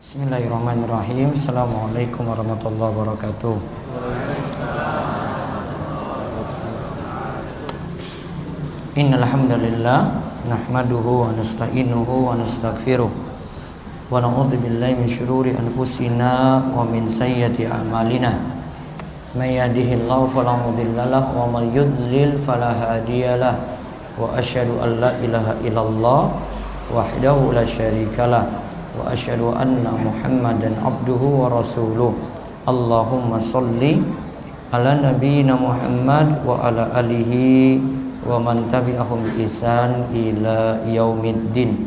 Bismillahirrahmanirrahim. Assalamualaikum warahmatullahi wabarakatuh. Innal hamdalillah nahmaduhu wa nasta'inuhu wa nastaghfiruh wa na'udzu billahi min syururi anfusina wa min sayyiati a'malina. May yahdihillahu fala mudhillalah wa may yudlil fala hadiyalah. Wa asyhadu an la ilaha illallah wahdahu la syarikalah wa asyhadu anna Muhammadan abduhu wa rasuluh. Allahumma sholli ala nabiyyina Muhammad wa ala alihi wa man tabi'ahum bi ihsan ila yaumiddin.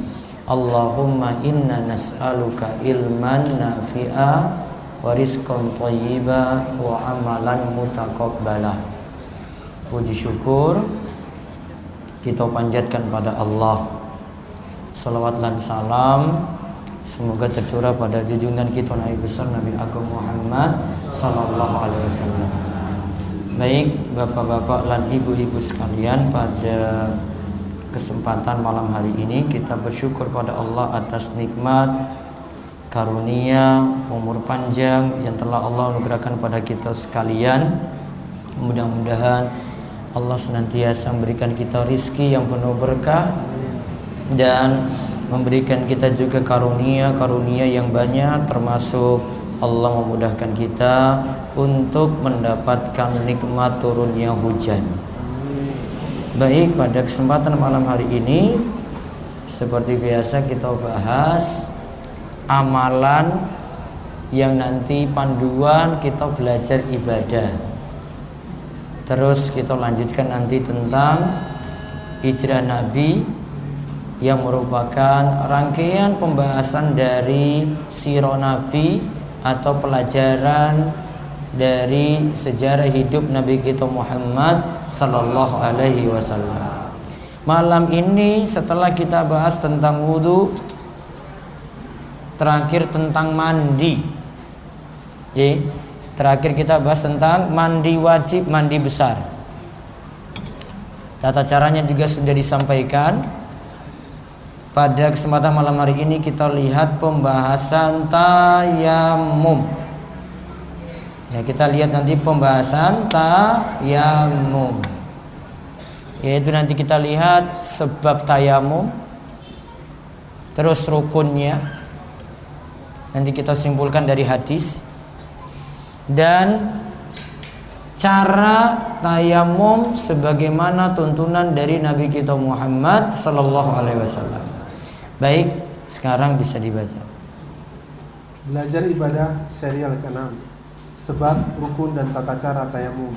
Allahumma inna nas'aluka ilman nafi'a wa rizqan thayyiba wa amalan mutaqabbala. Puji syukur kita panjatkan pada Allah. Salawat dan salam semoga tercurah pada junjungan kita Nabi besar Nabi Agung Muhammad sallallahu alaihi wasallam. Baik bapak-bapak dan ibu-ibu sekalian, pada kesempatan malam hari ini kita bersyukur pada Allah atas nikmat karunia umur panjang yang telah Allah anugerahkan pada kita sekalian. Mudah-mudahan Allah senantiasa memberikan kita rizki yang penuh berkah dan memberikan kita juga karunia-karunia yang banyak, termasuk Allah memudahkan kita untuk mendapatkan nikmat turunnya hujan. Baik, pada kesempatan malam hari ini seperti biasa kita bahas amalan yang nanti panduan kita belajar ibadah. Terus kita lanjutkan nanti tentang hijrah Nabi yang merupakan rangkaian pembahasan dari sirah Nabi atau pelajaran dari sejarah hidup Nabi kita Muhammad sallallahu alaihi wasallam. Malam ini setelah kita bahas tentang wudu, terakhir tentang mandi. Terakhir kita bahas tentang mandi wajib, mandi besar. Tata caranya juga sudah disampaikan. Pada kesempatan malam hari ini kita lihat pembahasan tayamum. Ya, kita lihat nanti pembahasan tayamum. Yaitu nanti kita lihat sebab tayamum, terus rukunnya. Nanti kita simpulkan dari hadis dan cara tayamum sebagaimana tuntunan dari Nabi kita Muhammad sallallahu alaihi wasallam. Baik, sekarang bisa dibaca. Belajar ibadah serial ke-6. Sebab, rukun dan tata cara tayamum.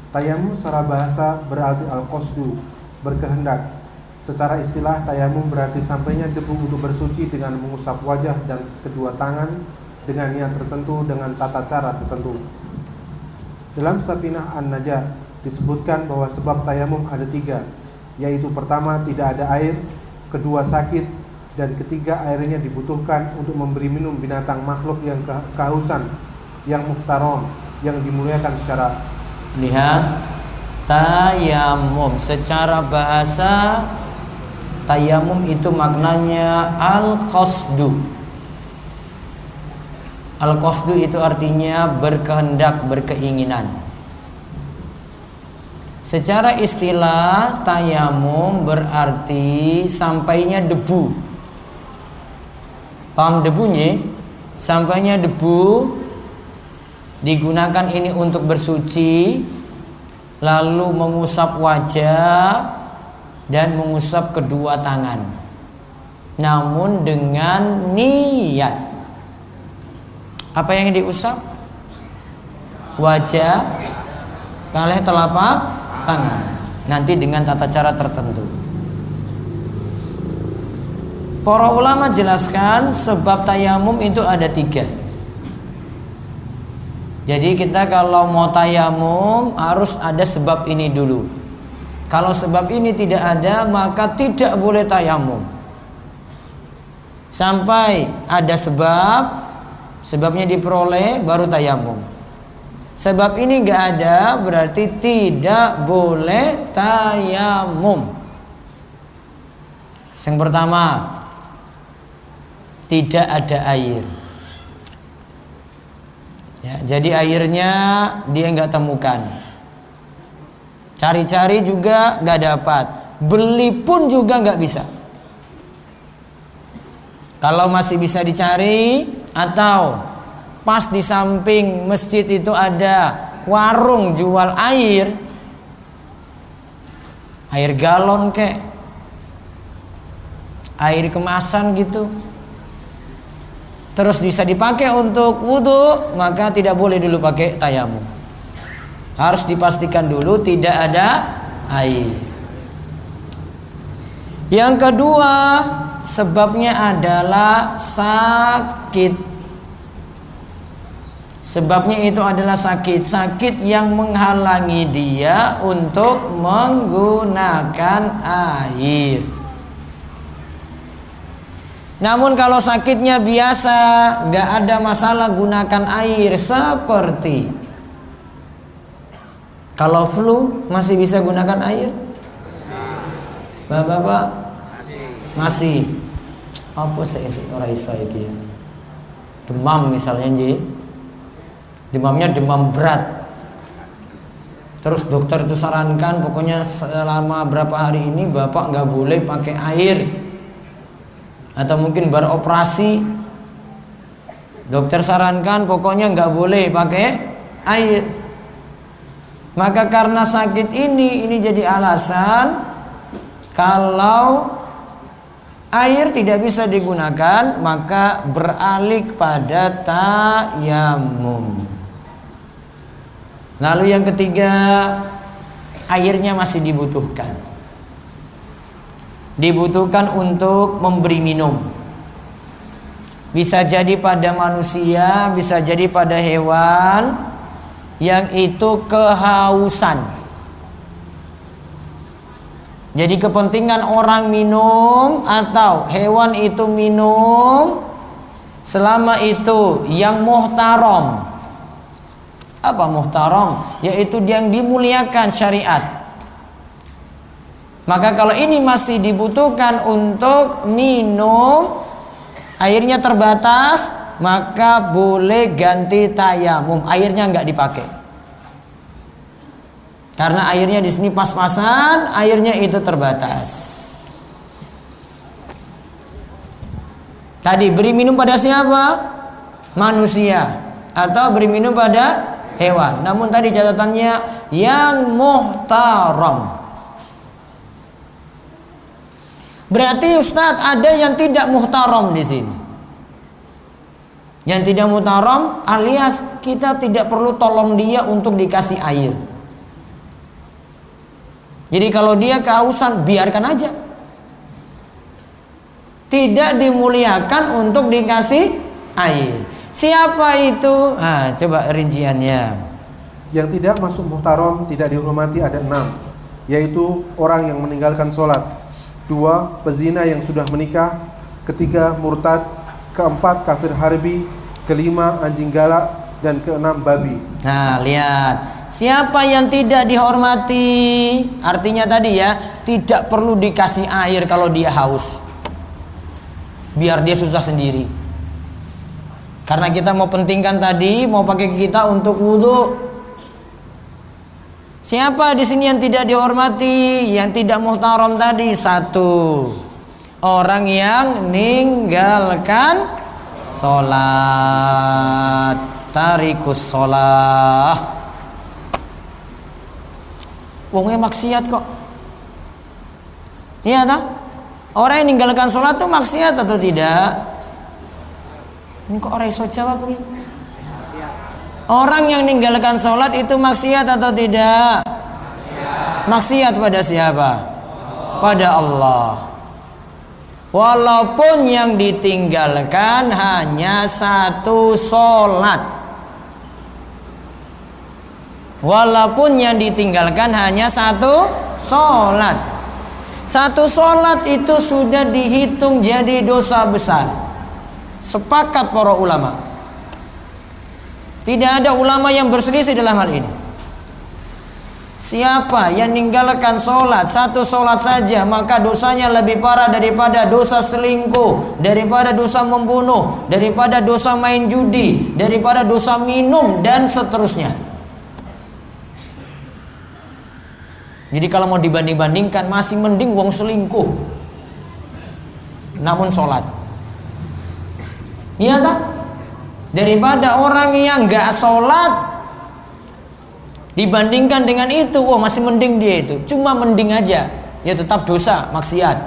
Tayamum secara bahasa berarti al-qasdu, berkehendak. Secara istilah tayamum berarti sampainya debu untuk bersuci dengan mengusap wajah dan kedua tangan dengan niat tertentu dengan tata cara tertentu. Dalam Safinah An-Najah disebutkan bahwa sebab tayamum ada 3, yaitu pertama tidak ada air, kedua sakit, dan ketiga airnya dibutuhkan untuk memberi minum binatang makhluk yang kehausan, yang muhtaram, yang dimuliakan secara. Lihat, tayamum secara bahasa tayamum itu maknanya al-qasdu. Al-qasdu itu artinya berkehendak, berkeinginan. Secara istilah tayamum berarti sampainya debu. Paham debunya? Sampainya debu, digunakan ini untuk bersuci, lalu mengusap wajah dan mengusap kedua tangan. Namun dengan niat. Apa yang diusap? Wajah, kalih telapak tangan. Nanti dengan tata cara tertentu. Para ulama jelaskan sebab tayamum itu ada 3. Jadi kita kalau mau tayamum harus ada sebab ini dulu. Kalau sebab ini tidak ada maka tidak boleh tayamum. Sampai ada sebabnya diperoleh baru tayamum. Sebab ini enggak ada berarti tidak boleh tayamum. Yang pertama, tidak ada air. Ya, jadi airnya dia nggak temukan. Cari-cari juga nggak dapat. Beli pun juga nggak bisa. Kalau masih bisa dicari, atau pas di samping masjid itu ada warung jual air galon kek, air kemasan gitu, terus bisa dipakai untuk wudhu, maka tidak boleh dulu pakai tayamum. Harus dipastikan dulu tidak ada air. Yang kedua, sebabnya adalah sakit. Sebabnya itu adalah sakit. Sakit yang menghalangi dia untuk menggunakan air. Namun kalau sakitnya biasa, gak ada masalah gunakan air. Seperti kalau flu, masih bisa gunakan air? Bapak-bapak? Masih. Apa sih orang iso iki? Demam misalnya nji. Demamnya demam berat. Terus dokter itu sarankan pokoknya selama berapa hari ini Bapak nggak boleh pakai air. Atau mungkin baru operasi. Dokter sarankan pokoknya nggak boleh pakai air. Maka karena sakit ini jadi alasan kalau air tidak bisa digunakan, maka beralih kepada tayamum. Lalu yang ketiga, airnya masih dibutuhkan. Dibutuhkan untuk memberi minum. Bisa jadi pada manusia, bisa jadi pada hewan yang itu kehausan. Jadi kepentingan orang minum atau hewan itu minum selama itu yang muhtaram. Apa muhtaram? Yaitu yang dimuliakan syariat. Maka kalau ini masih dibutuhkan untuk minum, airnya terbatas, maka boleh ganti tayamum. Airnya nggak dipakai. Karena airnya di sini pas-pasan, airnya itu terbatas. Tadi beri minum pada siapa? Manusia. Atau beri minum pada hewan. Namun tadi catatannya yang muhtaram. Berarti Ustadz ada yang tidak muhtaram di sini. Yang tidak muhtaram alias kita tidak perlu tolong dia untuk dikasih air. Jadi kalau dia kehausan, biarkan aja. Tidak dimuliakan untuk dikasih air. Siapa itu? Ah, coba rinciannya. Yang tidak masuk muhtaram, tidak dihormati ada 6, yaitu orang yang meninggalkan sholat, 2 pezina yang sudah menikah, 3 murtad, 4 kafir harbi, 5 anjing galak, dan 6 babi. Nah, lihat. Siapa yang tidak dihormati, artinya tadi ya, tidak perlu dikasih air kalau dia haus. Biar dia susah sendiri. Karena kita mau pentingkan tadi, mau pakai kita untuk wudhu. Siapa di sini yang tidak dihormati, yang tidak muhtaram tadi? 1, orang yang meninggalkan sholat, tarikus sholat. Wongnya maksiat kok. Iya tak? Orang yang meninggalkan sholat itu maksiat atau tidak? Ini kok orang iso jawab begini? Orang yang meninggalkan sholat itu maksiat atau tidak? Maksiat pada siapa? Pada Allah. Walaupun yang ditinggalkan hanya 1 sholat. Walaupun yang ditinggalkan hanya 1 sholat. 1 sholat itu sudah dihitung jadi dosa besar. Sepakat para ulama. Tidak ada ulama yang berselisih dalam hal ini. Siapa yang meninggalkan sholat, satu sholat saja, maka dosanya lebih parah daripada dosa selingkuh, daripada dosa membunuh, daripada dosa main judi, daripada dosa minum, dan seterusnya. Jadi kalau mau dibanding-bandingkan, masih mending wong selingkuh namun sholat, iya tak? Daripada orang yang gak sholat. Dibandingkan dengan itu, wah masih mending dia itu. Cuma mending aja, ya tetap dosa, maksiat.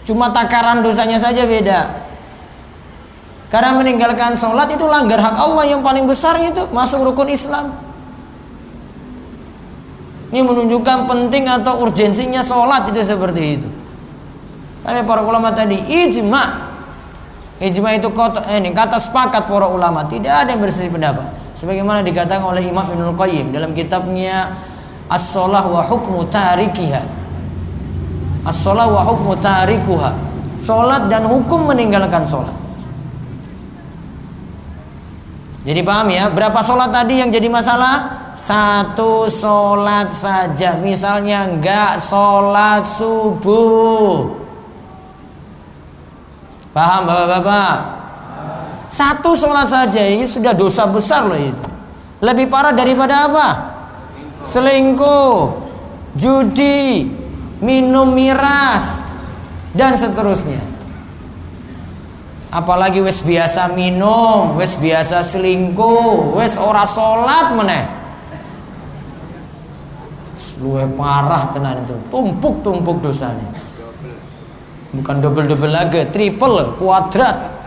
Cuma takaran dosanya saja beda. Karena meninggalkan sholat itu langgar hak Allah yang paling besar, itu masuk rukun Islam. Ini menunjukkan penting atau urgensinya sholat itu seperti itu. Sampai para ulama tadi ijma itu kata sepakat para ulama, tidak ada yang berselisih pendapat. Sebagaimana dikatakan oleh Imam Ibnul Qayyim dalam kitabnya As-Shalah wa Hukmu Tarikiha. As-Shalah wa Hukmu Tarikuha. Salat dan hukum meninggalkan salat. Jadi paham ya, berapa salat tadi yang jadi masalah? Satu salat saja. Misalnya enggak salat subuh. Paham Bapak-bapak? Satu sholat saja ini sudah dosa besar loh itu. Lebih parah daripada apa? Selingkuh, judi, minum miras, dan seterusnya. Apalagi wes biasa minum, wes biasa selingkuh, wes ora sholat meneh. Luwe parah tenan itu. Tumpuk dosanya. Bukan double lagi, triple, kuadrat.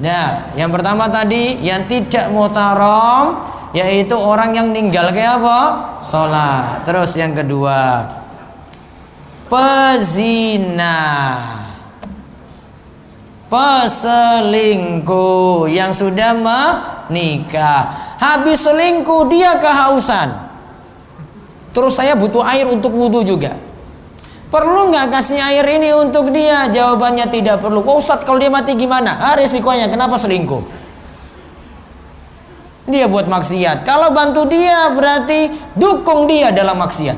Nah, yang pertama tadi yang tidak muhtaram, yaitu orang yang ninggal kayak apa? Sholat. Terus yang kedua, pezina, peselingkuh yang sudah menikah. Habis selingkuh dia kehausan. Terus saya butuh air untuk wudhu juga. Perlu nggak kasih air ini untuk dia? Jawabannya tidak perlu. Oh, Ustadz, kalau dia mati gimana? Risikonya. Kenapa selingkuh? Dia buat maksiat. Kalau bantu dia berarti dukung dia dalam maksiat.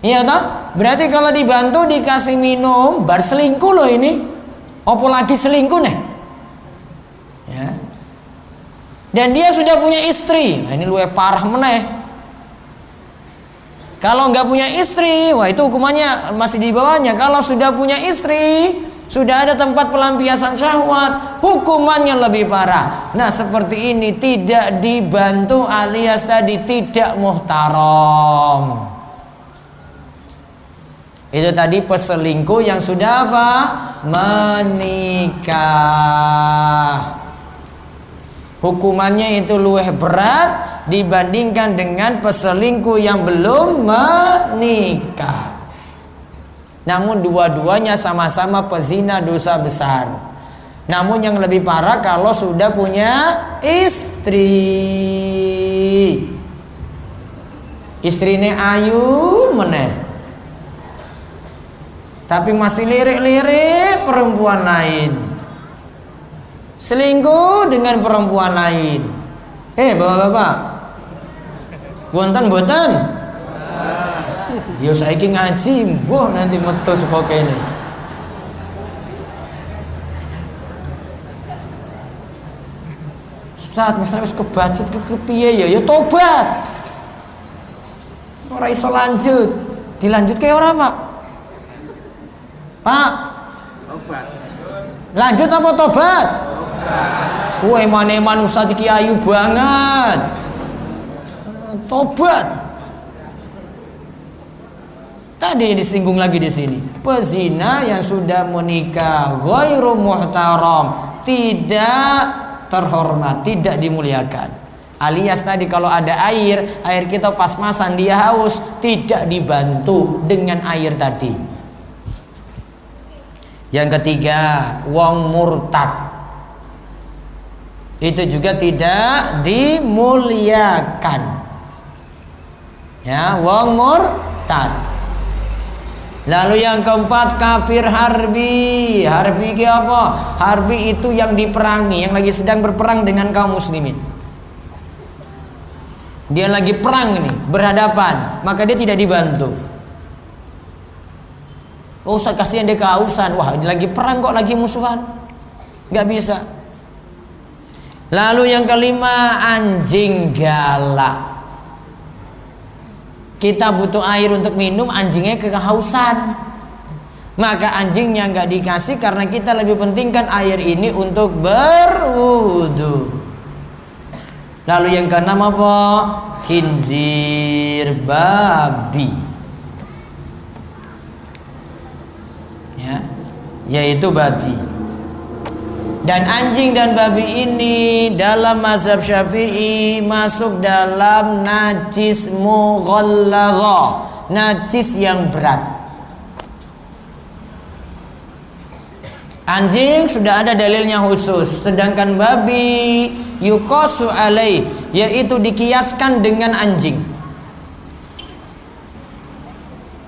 Iya toh? Berarti kalau dibantu dikasih minum, bar selingkuh loh ini. Apa lagi selingkuh nih? Ya. Dan dia sudah punya istri. Nah, ini luwe parah meneh. Kalau nggak punya istri, wah itu hukumannya masih di bawahnya. Kalau sudah punya istri, sudah ada tempat pelampiasan syahwat, hukumannya lebih parah. Nah seperti ini tidak dibantu alias tadi tidak muhtaram. Itu tadi peselingkuh yang sudah apa? Menikah. Hukumannya itu luwih berat dibandingkan dengan peselingkuh yang belum menikah. Namun dua-duanya sama-sama pezina, dosa besar. Namun yang lebih parah kalau sudah punya istri. Istrinya ayu meneh, tapi masih lirik-lirik perempuan lain. Selingkuh dengan perempuan lain. Bapak-bapak, Boten. Yo saiki ngaji, mbuh nanti metu saka kene. Ustaz, misalnya wis kebacut kepiye ya tobat. Ora iso lanjut. Dilanjutke ora, Pak? Pak. Tobat. Lanjut apa tobat? Wah, eman-eman Ustaz iki ayu banget. Tobat. Tadi disinggung lagi di sini. Pezina yang sudah menikah, ghairu muhtaram, tidak terhormat, tidak dimuliakan. Alias tadi kalau ada air kita pas-pasan dia haus, tidak dibantu dengan air tadi. Yang ketiga, wong murtad. Itu juga tidak dimuliakan. Ya, wong murtad. Lalu yang keempat kafir harbi. Harbi itu apa? Harbi itu yang diperangi, yang lagi sedang berperang dengan kaum muslimin. Dia lagi perang ini, berhadapan, maka dia tidak dibantu. Oh, Ustaz, kasihan dia kehausan. Wah, dia lagi perang kok lagi musuhan. Gak bisa. Lalu yang kelima, anjing galak. Kita butuh air untuk minum, anjingnya kehausan. Maka anjingnya nggak dikasih karena kita lebih pentingkan air ini untuk berwudu. Lalu yang keenam apa? Khinzir, babi. Ya, yaitu babi. Dan anjing dan babi ini dalam mazhab Syafi'i masuk dalam najis mughallagha, najis yang berat. Anjing sudah ada dalilnya khusus, sedangkan babi yuqasu alaih, yaitu dikiaskan dengan anjing.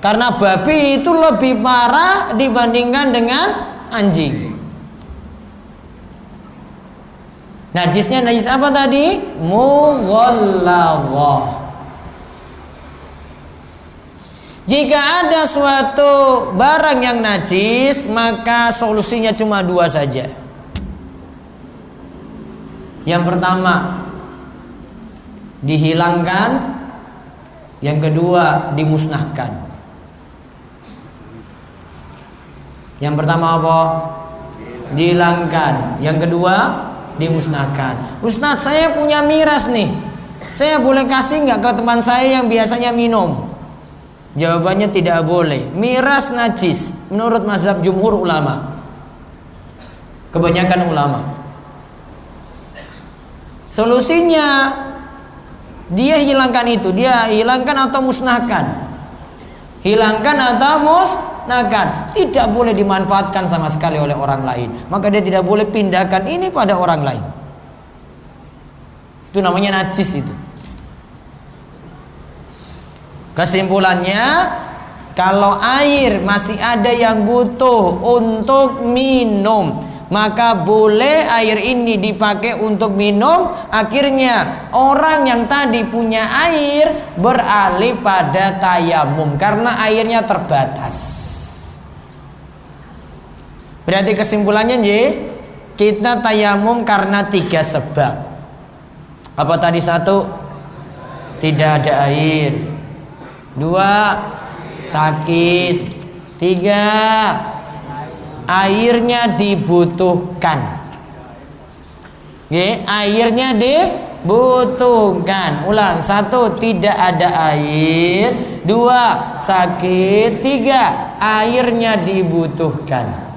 Karena babi itu lebih parah dibandingkan dengan anjing. Najisnya najis apa tadi? Mughallagha. Jika ada suatu barang yang najis, maka solusinya cuma dua saja. Yang pertama, dihilangkan. Yang kedua, dimusnahkan. Yang pertama apa? Dihilangkan. Yang kedua, dimusnahkan. Ustadz, saya punya miras nih, saya boleh kasih nggak ke teman saya yang biasanya minum? Jawabannya tidak boleh. Miras najis menurut mazhab jumhur ulama, kebanyakan ulama. Solusinya dia hilangkan itu, dia hilangkan atau musnahkan. Hilangkan atau musnahkan. Tidak boleh dimanfaatkan sama sekali oleh orang lain. Maka dia tidak boleh pindahkan ini pada orang lain. Itu namanya najis itu. Kesimpulannya, kalau air masih ada yang butuh untuk minum, maka boleh air ini dipakai untuk minum. Akhirnya orang yang tadi punya air beralih pada tayamum karena airnya terbatas. Berarti kesimpulannya kita tayamum karena 3 sebab. Apa tadi? 1, tidak ada air. 2, sakit. 3, airnya dibutuhkan. Airnya dibutuhkan. Ulang. 1, tidak ada air. 2, sakit. 3, airnya dibutuhkan.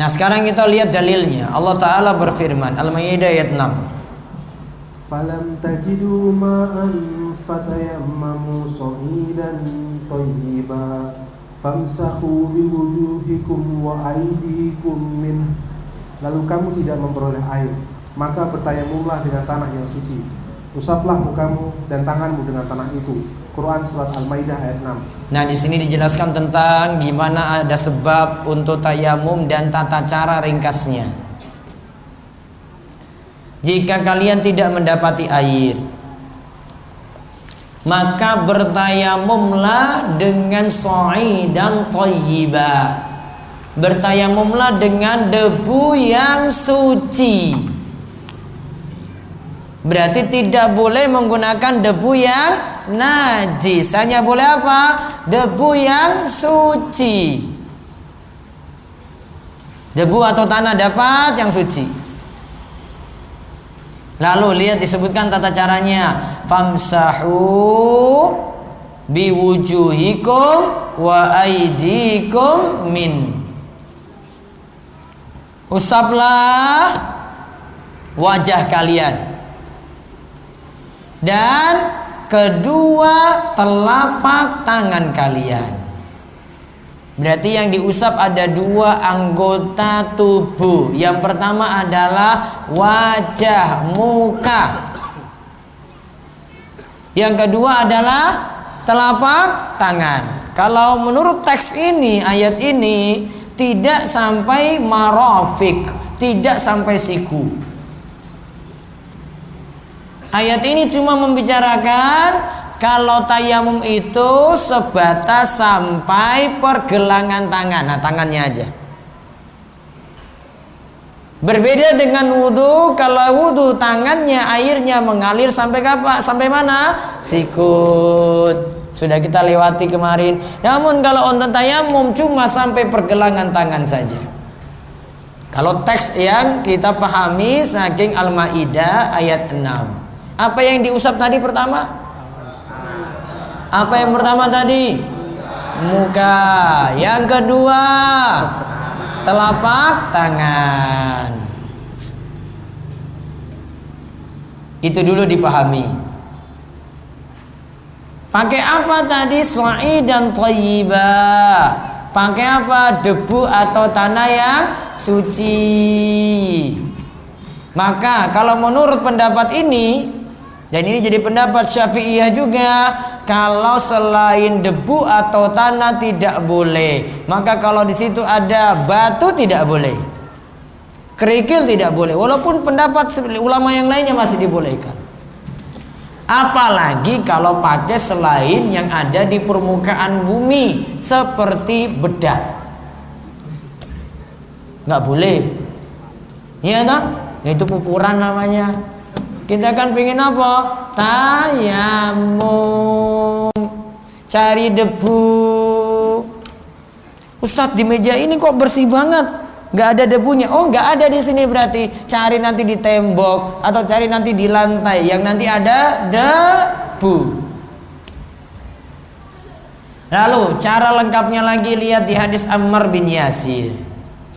Nah, sekarang kita lihat dalilnya. Allah Ta'ala berfirman, Al-Maidah ayat 6. Falam tajidu ma'an fatayammamu sa'idan thayyiba famsahu biwujuhikum wa aydikum min. Lalu kamu tidak memperoleh air, maka bertayamumlah dengan tanah yang suci. Usaplah mukamu dan tanganmu dengan tanah itu. Quran surat Al-Maidah ayat 6. Nah, di sini dijelaskan tentang gimana ada sebab untuk tayamum dan tata cara ringkasnya. Jika kalian tidak mendapati air, maka bertayamumlah dengan sa'idan thayyiba. Bertayamumlah dengan debu yang suci. Berarti tidak boleh menggunakan debu yang najis. Hanya boleh apa? Debu yang suci. Debu atau tanah dapat yang suci. Lalu lihat disebutkan tata caranya. Famsahu biwujuhikum wa aydikum min. Usaplah wajah kalian dan kedua telapak tangan kalian. Berarti yang diusap ada 2 anggota tubuh. Yang pertama adalah wajah, muka. Yang kedua adalah telapak tangan. Kalau menurut teks ini, ayat ini tidak sampai marafik, tidak sampai siku. Ayat ini cuma membicarakan kalau tayamum itu sebatas sampai pergelangan tangan. Nah, tangannya aja. Berbeda dengan wudhu. Kalau wudhu tangannya airnya mengalir sampai kapan? Sampai mana? Sikut. Sudah kita lewati kemarin. Namun kalau untuk tayamum cuma sampai pergelangan tangan saja. Kalau teks yang kita pahami saking Al-Maidah ayat 6. Apa yang diusap tadi pertama? Apa yang pertama tadi? Muka. Yang kedua, telapak tangan. Itu dulu dipahami. Pakai apa tadi? Sa'idan thayyibah. Pakai apa? Debu atau tanah yang suci. Maka kalau menurut pendapat ini, dan ini jadi pendapat Syafi'iyah juga, kalau selain debu atau tanah tidak boleh. Maka kalau di situ ada batu tidak boleh. Kerikil tidak boleh. Walaupun pendapat ulama yang lainnya masih dibolehkan. Apalagi kalau pakai selain yang ada di permukaan bumi seperti bedak, nggak boleh. Iya toh? Itu pupuran namanya. Kita kan pengen apa? Tayamum, cari debu. Ustadz, di meja ini kok bersih banget, nggak ada debunya. Oh, nggak ada di sini, berarti cari nanti di tembok atau cari nanti di lantai yang nanti ada debu. Lalu cara lengkapnya lagi lihat di hadis Ammar bin Yasir.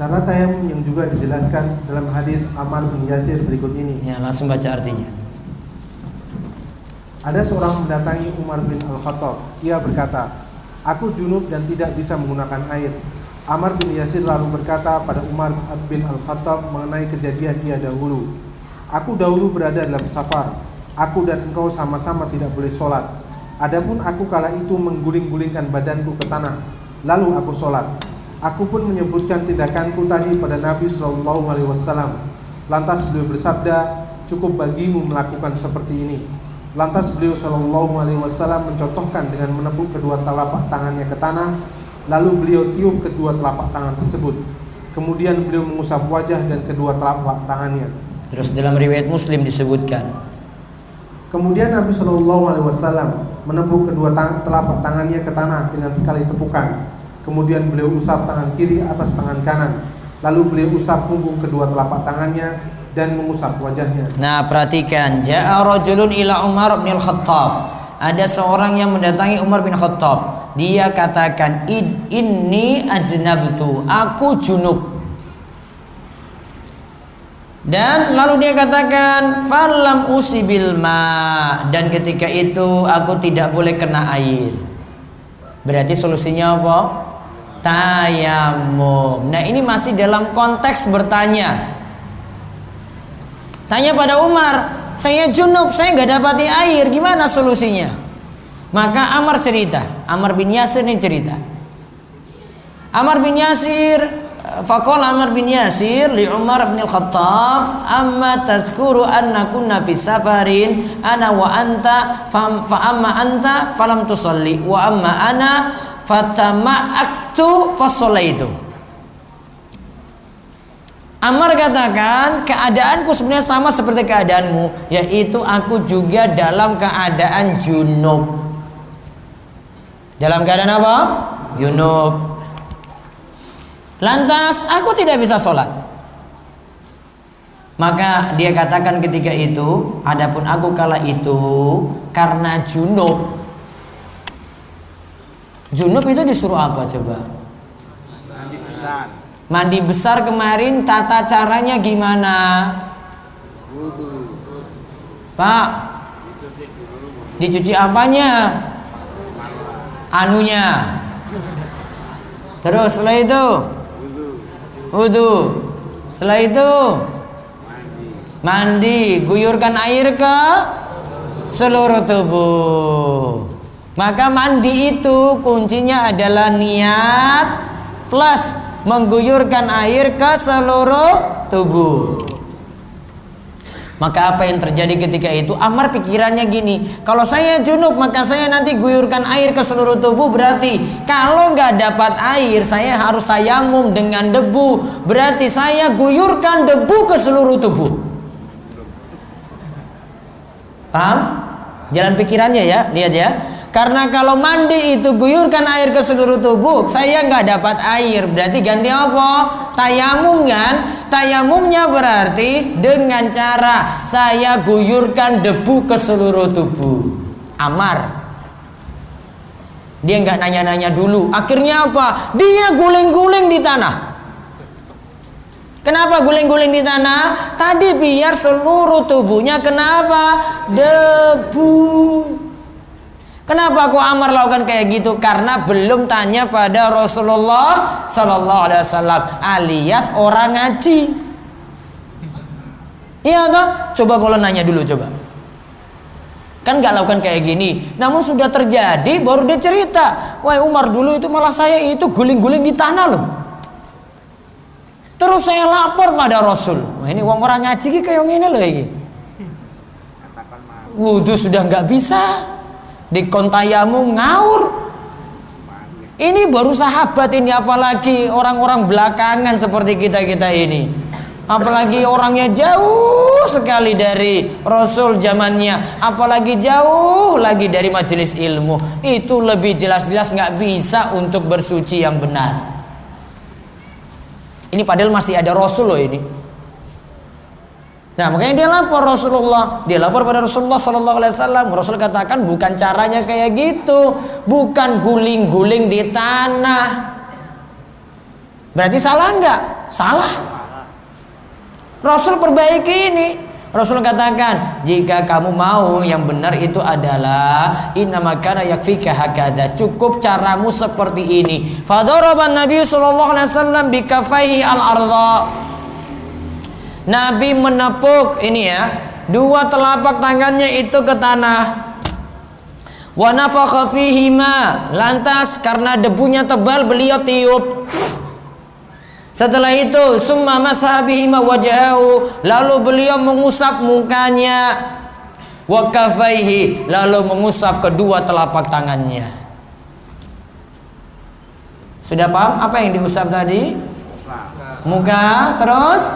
Cara tayamum yang juga dijelaskan dalam hadis Ammar bin Yasir berikut ini. Ya, langsung baca artinya. Ada seorang mendatangi Umar bin Al-Khattab. Ia berkata, "Aku junub dan tidak bisa menggunakan air." Ammar bin Yasir lalu berkata pada Umar bin Al-Khattab mengenai kejadian ia dahulu, "Aku dahulu berada dalam safar. Aku dan engkau sama-sama tidak boleh sholat. Adapun aku kala itu mengguling-gulingkan badanku ke tanah. Lalu aku sholat. Aku pun menyebutkan tindakanku tadi pada Nabi SAW. Lantas beliau bersabda, 'Cukup bagimu melakukan seperti ini.' Lantas beliau SAW mencontohkan dengan menepuk kedua telapak tangannya ke tanah. Lalu beliau tiup kedua telapak tangan tersebut. Kemudian beliau mengusap wajah dan kedua telapak tangannya." Terus dalam riwayat Muslim disebutkan, kemudian Nabi SAW menepuk kedua telapak tangannya ke tanah dengan sekali tepukan. Kemudian beliau usap tangan kiri atas tangan kanan. Lalu beliau usap punggung kedua telapak tangannya dan mengusap wajahnya. Nah, perhatikan, ja'a rajulun ila Umar bin Khattab. Ada seorang yang mendatangi Umar bin Khattab. Dia katakan, "Inni ajnabtu, aku junub." Dan lalu dia katakan, "Falam usibil ma." Dan ketika itu aku tidak boleh kena air. Berarti solusinya apa? Tayamum. Nah, ini masih dalam konteks bertanya. Tanya pada Umar, "Saya junub, saya nggak dapati air, gimana solusinya?" Maka Ammar cerita, Ammar bin Yasir ini cerita. Ammar bin Yasir, faqala Ammar bin Yasir li Umar bin Al-Khattab, "Amma tazkuru anna kunna fi safarin ana wa anta fa amma anta falam tusalli wa amma ana fatama'aktu fasallaitu." Ammar katakan, keadaanku sebenarnya sama seperti keadaanmu, yaitu aku juga dalam keadaan junub. Dalam keadaan apa? Junub. Lantas aku tidak bisa sholat. Maka dia katakan ketika itu, adapun aku kala itu karena junub. Junub itu disuruh apa coba? Mandi besar. Mandi besar kemarin tata caranya gimana? Pak, dicuci apanya? Anunya. Terus setelah itu wudu. Setelah itu mandi, guyurkan air ke seluruh tubuh. Maka mandi itu kuncinya adalah niat plus mengguyurkan air ke seluruh tubuh. Maka apa yang terjadi ketika itu? Ammar pikirannya gini, kalau saya junub maka saya nanti guyurkan air ke seluruh tubuh, berarti kalau nggak dapat air saya harus tayamum dengan debu, berarti saya guyurkan debu ke seluruh tubuh. Paham? Jalan pikirannya ya, lihat ya. Karena kalau mandi itu guyurkan air ke seluruh tubuh, saya nggak dapat air, berarti ganti apa? Tayamum kan? Tayamumnya berarti dengan cara saya guyurkan debu ke seluruh tubuh. Ammar, dia nggak nanya-nanya dulu. Akhirnya apa? Dia guling-guling di tanah. Kenapa guling-guling di tanah? Tadi biar seluruh tubuhnya kenapa? Debu. Kenapa kok Ammar lakukan kayak gitu? Karena belum tanya pada Rasulullah Sallallahu Alaihi Wasallam, alias orang ngaji. Iya toh? Coba kalau nanya dulu coba. Kan nggak lakukan kayak gini. Namun sudah terjadi, baru dia cerita. Wah Umar dulu itu malah saya itu guling-guling di tanah loh. Terus saya lapor pada Rasul. Wah ini uang orang ngaji kayak gini loh ini. Wudhu sudah nggak bisa. Di kontayamu ngawur. Ini baru sahabat ini, apalagi orang-orang belakangan seperti kita-kita ini. Apalagi orangnya jauh sekali dari Rasul zamannya, apalagi jauh lagi dari majelis ilmu. Itu lebih jelas-jelas nggak bisa untuk bersuci yang benar. Ini padahal masih ada Rasul loh ini. Nah makanya dia lapor Rasulullah, dia lapor pada Rasulullah Sallallahu Alaihi Wasallam. Rasul katakan bukan caranya kayak gitu, bukan guling-guling di tanah. Berarti salah nggak? Salah. Rasul perbaiki ini. Rasul katakan, jika kamu mau yang benar itu adalah innama kana yakfika hakadha, cukup caramu seperti ini. Fadaraban Nabi Sallallahu Alaihi Wasallam bikafaihi al-ardha. Nabi menepuk ini ya, dua telapak tangannya itu ke tanah. Wa nafakha fihima, lantas karena debunya tebal beliau tiup. Setelah itu summa masaha bihima wajhahu, lalu beliau mengusap mukanya. Wa kafaihi, lalu mengusap kedua telapak tangannya. Sudah paham apa yang diusap tadi? Muka, terus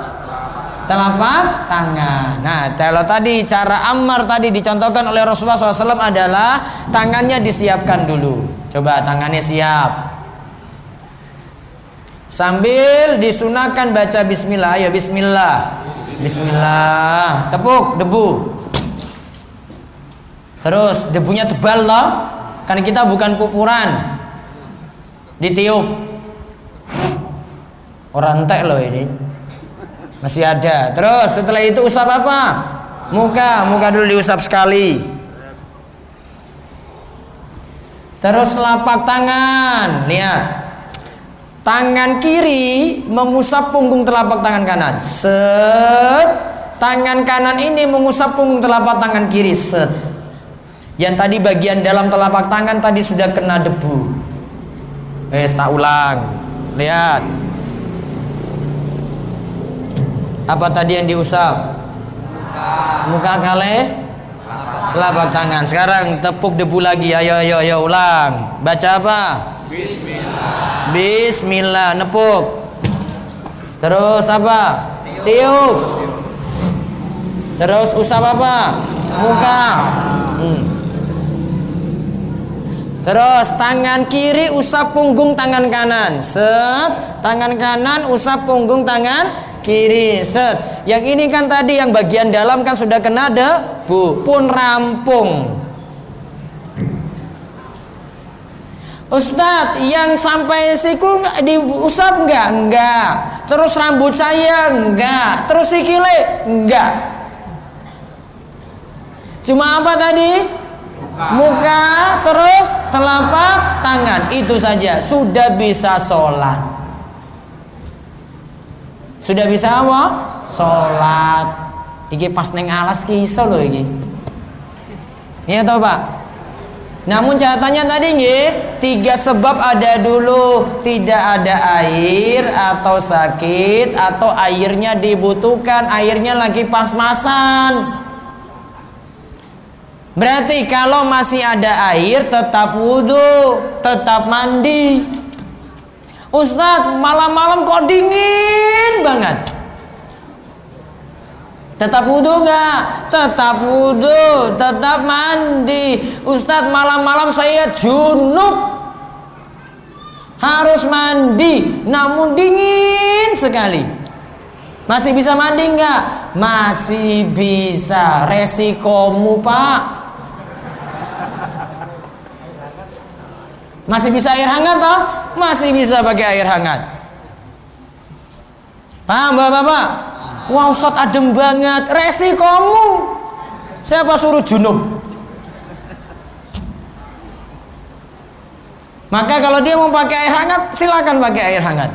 telapak tangan. Nah, kalau tadi cara Ammar tadi dicontohkan oleh Rasulullah SAW adalah tangannya disiapkan dulu. Coba tangannya siap. Sambil disunahkan baca bismillah. Ayo bismillah. Bismillah. Tepuk debu. Terus debunya tebal loh. Karena kita bukan pupuran. Ditiup. Orang entek loh ini. Masih ada. Terus setelah itu usap apa? Muka dulu diusap sekali. Terus lapak tangan. Lihat. Tangan kiri mengusap punggung telapak tangan kanan. Set. Tangan kanan ini mengusap punggung telapak tangan kiri. Set. Yang tadi bagian dalam telapak tangan tadi sudah kena debu. Tak ulang. Lihat. Apa tadi yang diusap? Muka kali telapak tangan. Sekarang tepuk debu lagi. Ayo ulang. Baca apa? Bismillah. Bismillah. Nepuk. Terus apa? Tiup. Terus usap apa? Muka. Terus tangan kiri usap punggung tangan kanan. Set. Tangan kanan usap punggung tangan kiri. Set. Yang ini kan tadi yang bagian dalam kan sudah kena debu, pun rampung. Ustadz, yang sampai siku diusap enggak? Enggak. Terus rambut saya enggak. Terus sikile enggak. Cuma apa tadi? Muka, terus telapak tangan. Itu saja sudah bisa sholat. Sudah bisa apa? Sholat. Iki pas neng alas ki iso lho iki. Iya toh Pak? Namun catatannya tadi nggih, 3 sebab ada dulu, tidak ada air atau sakit atau airnya dibutuhkan, airnya lagi pas-pasan. Berarti kalau masih ada air tetap wudhu, tetap mandi. Ustadz, malam-malam kok dingin banget. Tetap wudhu nggak? Tetap wudhu, tetap mandi. Ustadz, malam-malam saya junub, harus mandi, namun dingin sekali. Masih bisa mandi nggak? Masih bisa. Resikomu, Pak. Masih bisa air hangat toh? Masih bisa pakai air hangat. Paham Bapak-bapak? Wah Ustadz adem banget. Resikomu. Siapa suruh junub? Maka kalau dia mau pakai air hangat, silakan pakai air hangat.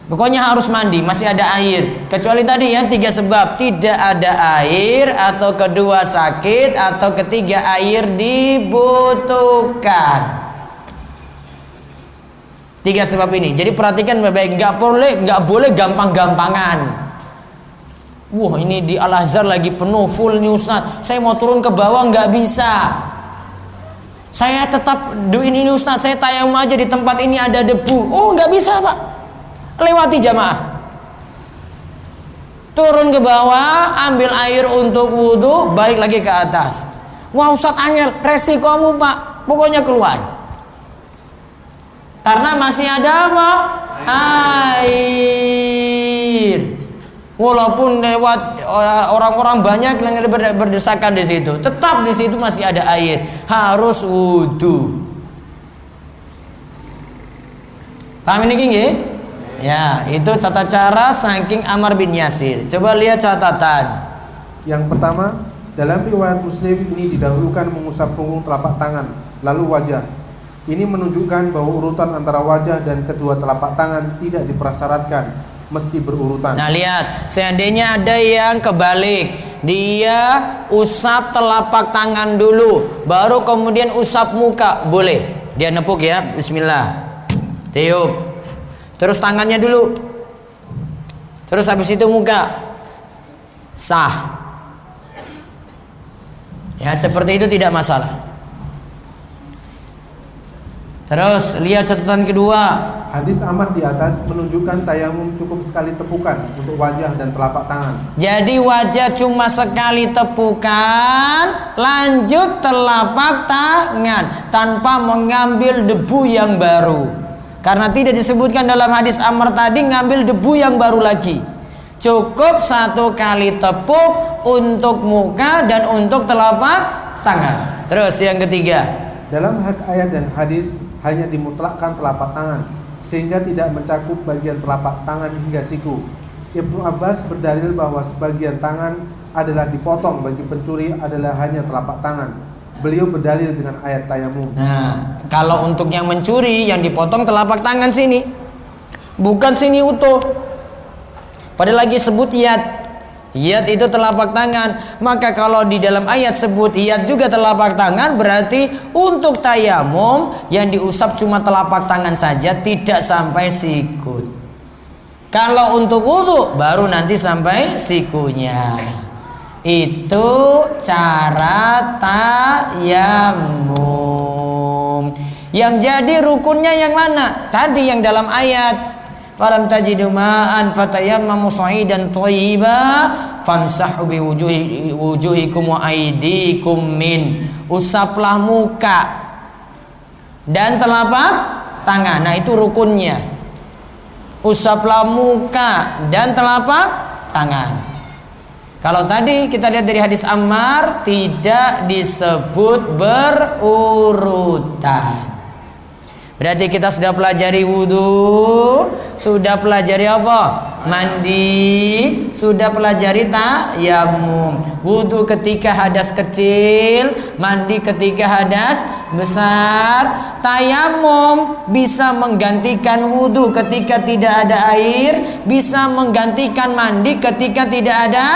Pokoknya harus mandi, masih ada air. Kecuali tadi ya 3 sebab, tidak ada air, atau kedua sakit, atau ketiga air dibutuhkan. 3 sebab ini. Jadi perhatikan baik-baik, nggak boleh gampang-gampangan. Wah, ini di Al-Azhar lagi penuh full nih Ustaz. Saya mau turun ke bawah nggak bisa. Saya tetap ini Ustaz, saya tayamum aja di tempat ini ada debu. Oh, nggak bisa, Pak. Lewati jamaah. Turun ke bawah, ambil air untuk wudhu, balik lagi ke atas. Wah, Ustaz angel, resikomu, Pak. Pokoknya keluar. Karena masih ada apa? Air. Walaupun lewat orang-orang banyak yang berdesakan di situ, tetap di situ masih ada air. Harus wudhu. Paham ini nggih? Ya, itu tata cara saking Ammar bin Yasir. Coba lihat catatan. Yang pertama, dalam riwayat Muslim ini didahulukan mengusap punggung telapak tangan, lalu wajah. Ini menunjukkan bahwa urutan antara wajah dan kedua telapak tangan tidak dipersyaratkan, mesti berurutan. Nah lihat, seandainya ada yang kebalik, dia usap telapak tangan dulu, baru kemudian usap muka, boleh. Dia nepuk ya, bismillah, tiup, terus tangannya dulu, terus habis itu muka, sah. Ya seperti itu tidak masalah. Terus lihat catatan kedua. Hadis Ammar di atas menunjukkan tayamum cukup sekali tepukan untuk wajah dan telapak tangan. Jadi wajah cuma sekali tepukan, lanjut telapak tangan tanpa mengambil debu yang baru. Karena tidak disebutkan dalam hadis Ammar tadi ngambil debu yang baru lagi. Cukup 1 kali tepuk untuk muka dan untuk telapak tangan. Terus yang ketiga. Dalam ayat dan hadis hanya dimutlakkan telapak tangan, sehingga tidak mencakup bagian telapak tangan hingga siku. Ibnu Abbas berdalil bahwa sebagian tangan adalah dipotong bagi pencuri adalah hanya telapak tangan. Beliau berdalil dengan ayat tayamum. Nah, kalau untuk yang mencuri yang dipotong telapak tangan sini, bukan sini utuh. Padahal lagi sebut yad. Yad itu telapak tangan. Maka kalau di dalam ayat sebut yad juga telapak tangan, berarti untuk tayamum yang diusap cuma telapak tangan saja, tidak sampai sikut. Kalau untuk wudu baru nanti sampai sikunya. Itu cara tayamum. Yang jadi rukunnya yang mana? Tadi yang dalam ayat falam tajidu ma'an fatayammamu sha'idan thayyiba famsahu biwujuhikum wa aydikum min. Usaplah muka dan telapak tangan. Nah itu rukunnya. Usaplah muka dan telapak tangan. Kalau tadi kita lihat dari hadis Ammar tidak disebut berurutan. Berarti kita sudah pelajari wudhu, sudah pelajari apa? Mandi, sudah pelajari tayamum. Wudhu ketika hadas kecil, mandi ketika hadas besar. Tayamum bisa menggantikan wudhu ketika tidak ada air, bisa menggantikan mandi ketika tidak ada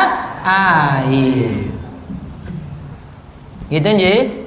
air. Gitu nggih?